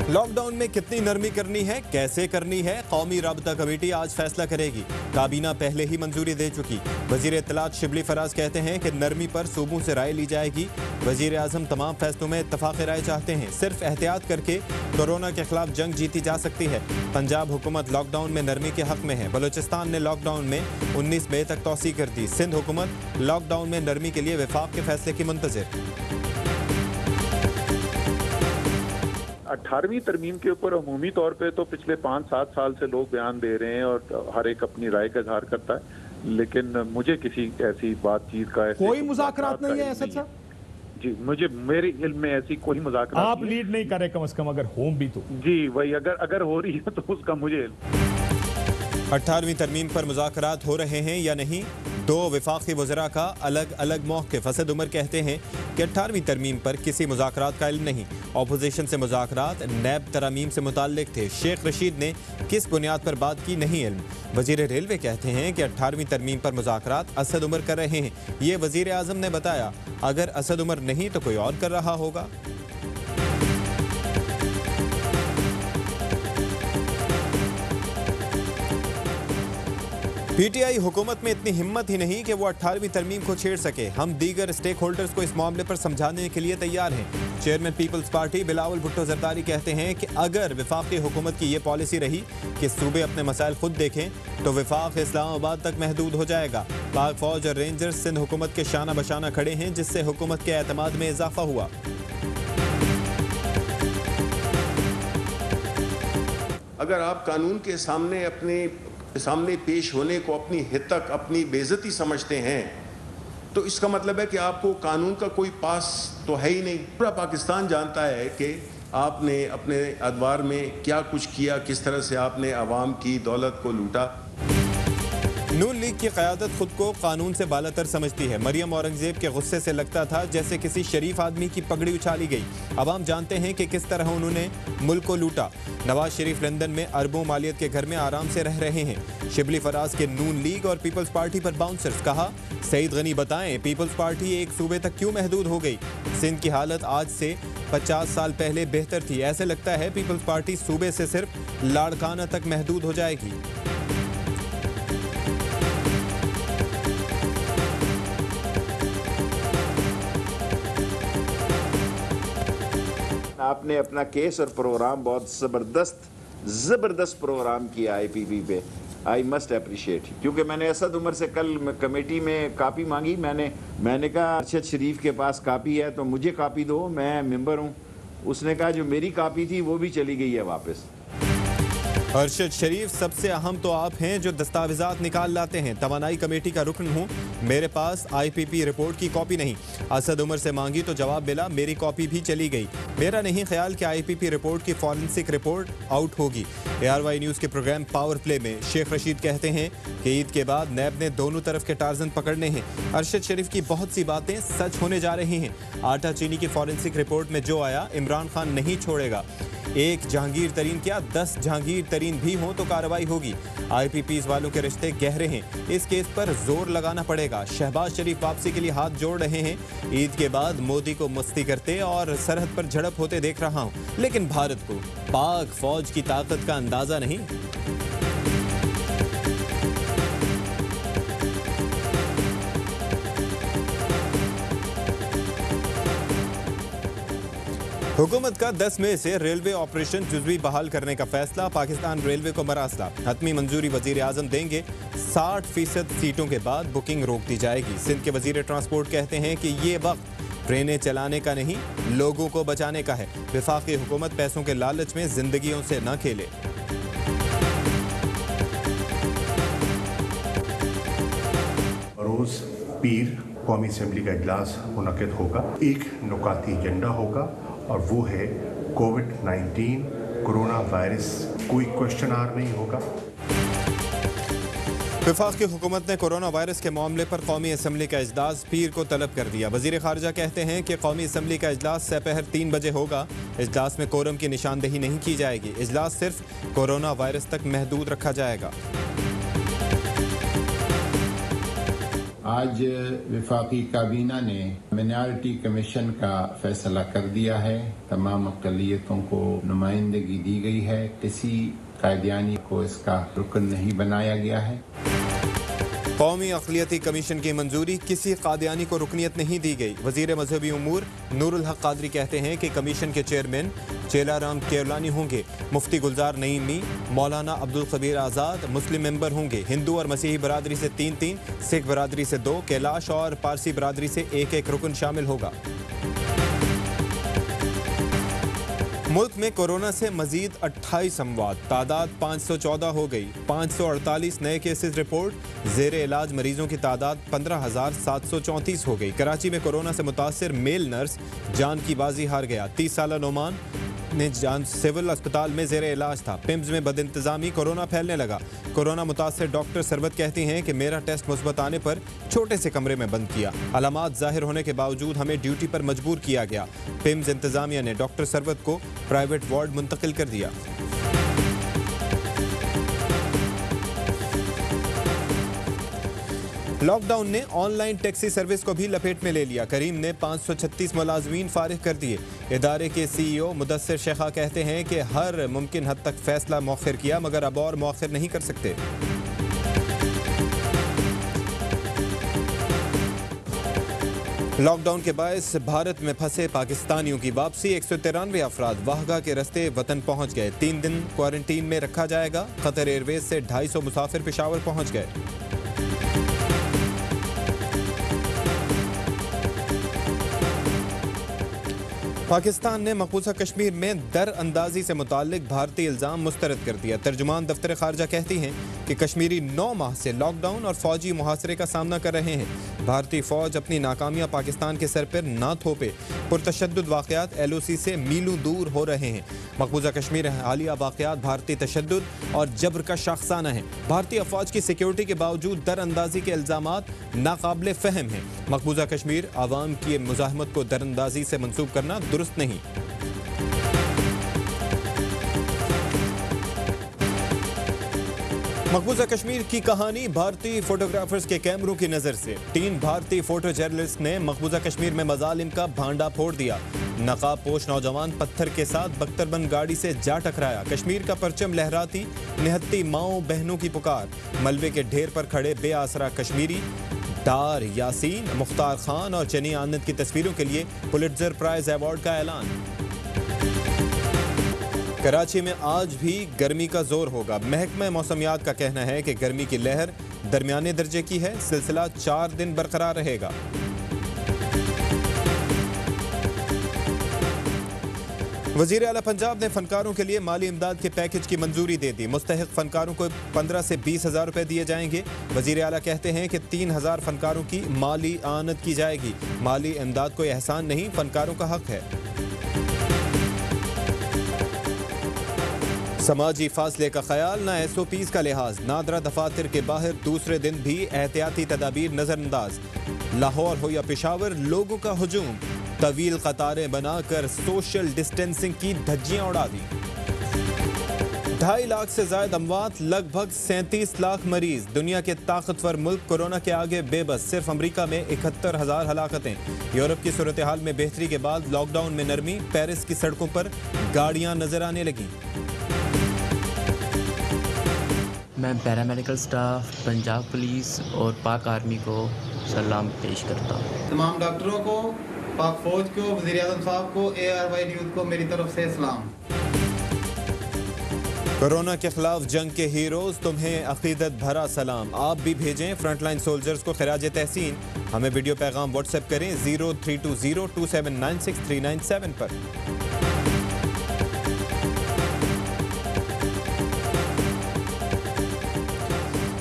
Lockdown में कितनी नरमी करनी है, कैसे करनी है, कौमी राबता कमेटी आज फैसला करेगी। काबीना पहले ही मंजूरी दे चुकी। वजीर इत्तलात शिबली फराज कहते हैं कि नरमी पर सूबों से राय ली जाएगी। वजीर आजम तमाम फैसलों में इत्तफाक राय चाहते हैं। सिर्फ एहतियात करके कोरोना के खिलाफ जंग जीती जा सकती है। पंजाब हुकूमत लॉकडाउन में नरमी के हक में है। बलूचिस्तान ने लॉकडाउन में 19 मई तक तौसी कर दी। सिंध हुकूमत लॉकडाउन में नरमी के लिए वफाक के फैसले की मुंतज़िर। 18वीं तरमीम के ऊपर अमूमी तौर पे तो पिछले 5-7 साल से लोग बयान दे रहे हैं और हर एक अपनी राय का इजहार करता है, लेकिन मुझे किसी ऐसी बातचीत का कोई मुज़ाकरात नहीं है असद साहब जी। मेरे इल्म में ऐसी कोई मुज़ाकरात आप लीड नहीं करे कम से कम, अगर हो भी तो जी वही अगर हो रही है तो उसका मुझे 18वीं तरमीम पर मुज़ाकरात हो रहे हैं या नहीं, दो वफाकी वज़रा का अलग अलग मौक़िफ़। असद उमर कहते हैं कि 18वीं तरमीम पर किसी मुज़ाकरात का इल्म नहीं। अपोजिशन से मुज़ाकरात नैब तरामीम से मुताल्लिक थे। शेख रशीद ने किस बुनियाद पर बात की, नहीं इल्म। वज़ीर रेलवे कहते हैं कि 18वीं तरमीम पर मुज़ाकरात असद उमर कर रहे हैं। ये वज़ीर आज़म ने बताया। अगर असद उमर नहीं तो कोई और कर रहा होगा। पीटीआई हुकूमत में इतनी हिम्मत ही नहीं कि वो 18वीं तरमीम को छेड़ सके। हम दीगर स्टेक होल्डर्स को इस मामले पर समझाने के लिए तैयार हैं। Chairman people's party Bilawal Bhutto Zardari कहते हैं कि अगर वफाकी हुकूमत की ये पॉलिसी रही कि सूबे अपने मसाइल खुद देखें तो वफाक इस्लामाबाद तक महदूद हो जाएगा। पाक फौज और रेंजर्स सिंध हुकूमत के शाना बशाना खड़े हैं, जिससे हुकूमत के एतमाद में इजाफा हुआ। अगर आप कानून के सामने पेश होने को अपनी हित तक अपनी बेइज्जती समझते हैं तो इसका मतलब है कि आपको कानून का कोई पास तो है ही नहीं। पूरा पाकिस्तान जानता है कि आपने अपने अदवार में क्या कुछ किया, किस तरह से आपने अवाम की दौलत को लूटा। नून लीग की क़यादत खुद को कानून से बालातर समझती है। मरियम औरंगजेब के गुस्से से लगता था जैसे किसी शरीफ आदमी की पगड़ी उछाली गई। अवाम जानते हैं कि किस तरह उन्होंने मुल्क को लूटा। नवाज शरीफ लंदन में अरबों मालियत के घर में आराम से रह रहे हैं। शिबली फराज के नून लीग और पीपल्स पार्टी पर बाउंसर्स। कहा, सईद गनी बताएं पीपल्स पार्टी एक सूबे तक क्यों महदूद हो गई। सिंध की हालत आज से 50 साल पहले बेहतर थी। ऐसे लगता है पीपल्स पार्टी सूबे से सिर्फ लाड़काना तक महदूद हो जाएगी। आपने अपना केस और प्रोग्राम बहुत ज़बरदस्त प्रोग्राम किया IPP पे। आई मस्ट अप्रिशिएट, क्योंकि मैंने असद उमर से कल कमेटी में कापी मांगी। मैंने कहा अरशद शरीफ के पास कापी है तो मुझे कापी दो, मैं मेंबर हूँ। उसने कहा जो मेरी कापी थी वो भी चली गई है वापस। अरशद शरीफ, सबसे अहम तो आप हैं जो दस्तावेजात निकाल लाते हैं। तवानाई कमेटी का रुकन हूँ, मेरे पास IPP रिपोर्ट की कॉपी नहीं। असद उमर से मांगी तो जवाब मिला मेरी कॉपी भी चली गई। मेरा नहीं ख्याल कि IPP रिपोर्ट की फॉरेंसिक रिपोर्ट आउट होगी। ARY न्यूज़ के प्रोग्राम पावर प्ले में शेख रशीद कहते हैं कि ईद के बाद नैब ने दोनों तरफ के टार्जन पकड़ने हैं। अरशद शरीफ की बहुत सी बातें सच होने जा रही हैं। आटा चीनी की फॉरेंसिक रिपोर्ट में जो आया इमरान खान नहीं छोड़ेगा। एक जहांगीर तरीन क्या 10 जहांगीर तरीन भी हों तो कार्रवाई होगी। IPPs वालों के रिश्ते गहरे हैं, इस केस पर जोर लगाना पड़ेगा। शहबाज शरीफ वापसी के लिए हाथ जोड़ रहे हैं। ईद के बाद मोदी को मस्ती करते और सरहद पर झड़प होते देख रहा हूं, लेकिन भारत को पाक फौज की ताकत का अंदाजा नहीं। हुकूमत का 10 मई से रेलवे ऑपरेशन जुज़वी बहाल करने का फैसला। पाकिस्तान रेलवे को मरासला। हतमी मंजूरी वजीर आजम देंगे। 60% सीटों के बाद बुकिंग रोक दी जाएगी। सिंध के वजीर ट्रांसपोर्ट कहते हैं कि ये वक्त ट्रेनें चलाने का नहीं, लोगों को बचाने का है। वफाकी हुकूमत पैसों के लालच में जिंदगियों से न खेले। रोज़ पीर कौमी असम्बली का इजलास मुनक़िद होगा। एक नुकाती एजेंडा होगा और वो है कोविड-19 कोरोना वायरस। कोई क्वेश्चन आर नहीं होगा। वफाकी हुकूमत ने कोरोना वायरस के मामले पर कौमी असम्बली का इजलास पीर को तलब कर दिया। वजीर खारजा कहते हैं कि कौमी असम्बली का इजलास दोपहर 3 बजे होगा। इजलास में कोरम की निशानदेही नहीं की जाएगी। इजलास सिर्फ कोरोना वायरस तक महदूद रखा जाएगा। आज वफाकी काबीना ने माइनॉरिटी कमीशन का फैसला कर दिया है। तमाम अक़लियतों को नुमाइंदगी दी गई है। किसी कायदियानी को इसका रुकन नहीं बनाया गया है। कौमी अक़लियती कमीशन की मंजूरी, किसी कादियानी को रुकनियत नहीं दी गई। वज़ीर मजहबी उमूर नूरुल हक कादरी कहते हैं कि कमीशन के चेयरमैन चेलाराम केवलानी होंगे, मुफ्ती गुलजार नईमी, मौलाना अब्दुल कबीर आज़ाद मुस्लिम मेंबर होंगे। हिंदू और मसीही बरादरी से 3-3, सिख बरादरी से 2, कैलाश और पारसी बरादरी से 1-1 रुकन शामिल होगा। मुल्क में कोरोना से मजीद 28 अमवात, तादाद 514 हो गई। 548 नए केसेस रिपोर्ट। जेर इलाज मरीजों की तादाद 15,734 हो गई। कराची में कोरोना से मुतासिर मेल नर्स जान की बाजी हार गया। 30 साला नोमान ने जान सिविल अस्पताल में जेर इलाज था। पिम्स में बदइंतजामी, कोरोना फैलने लगा। कोरोना मुतासिर डॉक्टर सरबत कहती हैं कि मेरा टेस्ट मुस्बत आने पर छोटे से कमरे में बंद किया। अलामात जाहिर होने के बावजूद हमें ड्यूटी पर मजबूर किया गया। पिम्स इंतजामिया ने डॉक्टर सरबत को प्राइवेट वार्ड मुंतकिल कर दिया। लॉकडाउन ने ऑनलाइन टैक्सी सर्विस को भी लपेट में ले लिया। करीम ने 536 मुलाजमीन फारिग कर दिए। इदारे के CEO मुदस्सिर शेखा कहते हैं कि हर मुमकिन हद तक फैसला मौखिर किया, मगर अब और मौखिर नहीं कर सकते। लॉकडाउन के बायस भारत में फंसे पाकिस्तानियों की वापसी। 193 अफराद वाहगा के रास्ते वतन पहुंच गए। 3 दिन क्वारंटीन में रखा जाएगा। कतर एयरवेज से 250 मुसाफिर पेशावर पहुंच गए। पाकिस्तान ने मकबूजा कश्मीर में दर अंदाजी से मुताल्लिक भारतीय इल्ज़ाम मुस्तरद कर दिया। तर्जुमान दफ्तर खारजा कहती हैं कि कश्मीरी 9 माह से लॉकडाउन और फौजी मुहासरे का सामना कर रहे हैं। भारतीय फौज अपनी नाकामियां पाकिस्तान के सर पर ना थोपे। पुरतशद्दुद वाक़यात LOC से मीलों दूर हो रहे हैं। मकबूजा कश्मीर हालिया वाक़यात भारतीय तशद्दुद और जबर का शाखसाना है। भारतीय अफवाज की सिक्योरिटी के बावजूद दर अंदाजी के इल्ज़ामात नाकाबिले फ़हम हैं। मकबूजा कश्मीर आवाम की मुज़ाहमत को दर अंदाजी से मंसूब करना दुरुस्त नहीं। मकबूजा कश्मीर की कहानी भारतीय फोटोग्राफर्स के कैमरों की नज़र से। 3 भारतीय फोटो जर्नलिस्ट ने मकबूजा कश्मीर में मजालिम का भांडा फोड़ दिया। नकाब पोश नौजवान पत्थर के साथ बख्तरबंद गाड़ी से जा टकराया। कश्मीर का परचम लहराती निहत्ती माओ बहनों की पुकार। मलबे के ढेर पर खड़े बेआसरा कश्मीरी। डार, यासीन, मुख्तार खान और चनी आनंद की तस्वीरों के लिए पुलिट्जर प्राइज अवार्ड का ऐलान। कराची में आज भी गर्मी का जोर होगा। महकमा मौसमियात का कहना है कि गर्मी की लहर दरमियाने दर्जे की है। सिलसिला 4 दिन बरकरार रहेगा। वज़ीर आला पंजाब ने फनकारों के लिए माली इमदाद के पैकेज की मंजूरी दे दी। मुस्तहिक फनकारों को 15 से 20 हज़ार रुपये दिए जाएंगे। वज़ीर आला कहते हैं कि 3000 फनकारों की माली आनत की जाएगी। माली इमदाद कोई एहसान नहीं, फनकारों का हक है। समाजी फासले का ख्याल, ना SOPs का लिहाज। नादरा दफातर के बाहर दूसरे दिन भी एहतियाती तदाबीर नजरअंदाज। लाहौर हो या पेशावर, लोगों का हुजूम। तवील कतारें बनाकर सोशल डिस्टेंसिंग की धज्जियां उड़ा दी। 2.5 लाख से ज्यादा अमवात, लगभग 37 लाख मरीज। दुनिया के ताकतवर मुल्क कोरोना के आगे बेबस। सिर्फ अमरीका में 71,000 हलाकतें। यूरोप की सूरत हाल में बेहतरी के बाद लॉकडाउन में नरमी। पेरिस की सड़कों पर गाड़ियां नजर आने लगी। मैं पैरामेडिकल स्टाफ, पंजाब पुलिस और पाक आर्मी को सलाम पेश करता हूँ। तमाम डॉक्टरों को, पाक फौज को, वज़ीर आज़म साहब को, ARY न्यूज़ को मेरी तरफ से सलाम। कोरोना के खिलाफ जंग के हीरोज, तुम्हें अकीदत भरा सलाम। आप भी भेजें फ्रंटलाइन सोल्जर्स को खिराज तहसीन। हमें वीडियो पैगाम व्हाट्सएप करें 03202796 पर।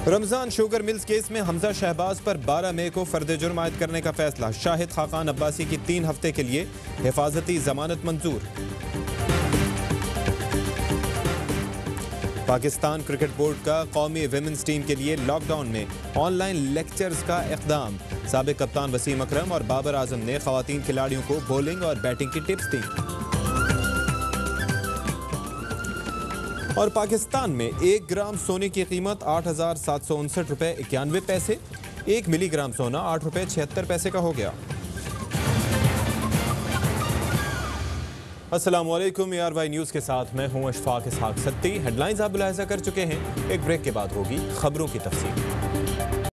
रमजान शुगर मिल्स केस में हमजा शहबाज पर 12 मई को फर्द जुर्म आयद करने का फैसला। शाहिद खाकान अब्बासी की 3 हफ्ते के लिए हिफाजती जमानत मंजूर। पाकिस्तान क्रिकेट बोर्ड का कौमी विमेंस टीम के लिए लॉकडाउन में ऑनलाइन लेक्चर्स का इक़दाम। साबिक कप्तान वसीम अकरम और बाबर आजम ने ख़वातीन खिलाड़ियों को बॉलिंग और बैटिंग की टिप्स दी। और पाकिस्तान में 1 ग्राम सोने की कीमत 8,759 रुपये 91 पैसे। 1 मिलीग्राम सोना 8 रुपये 76 पैसे का हो गया। अस्सलाम वालेकुम, ARY न्यूज़ के साथ मैं हूं अशफाक इसहाक सत्ती। हेडलाइंस आप मुलाहिजा कर चुके हैं। एक ब्रेक के बाद होगी खबरों की तफसील।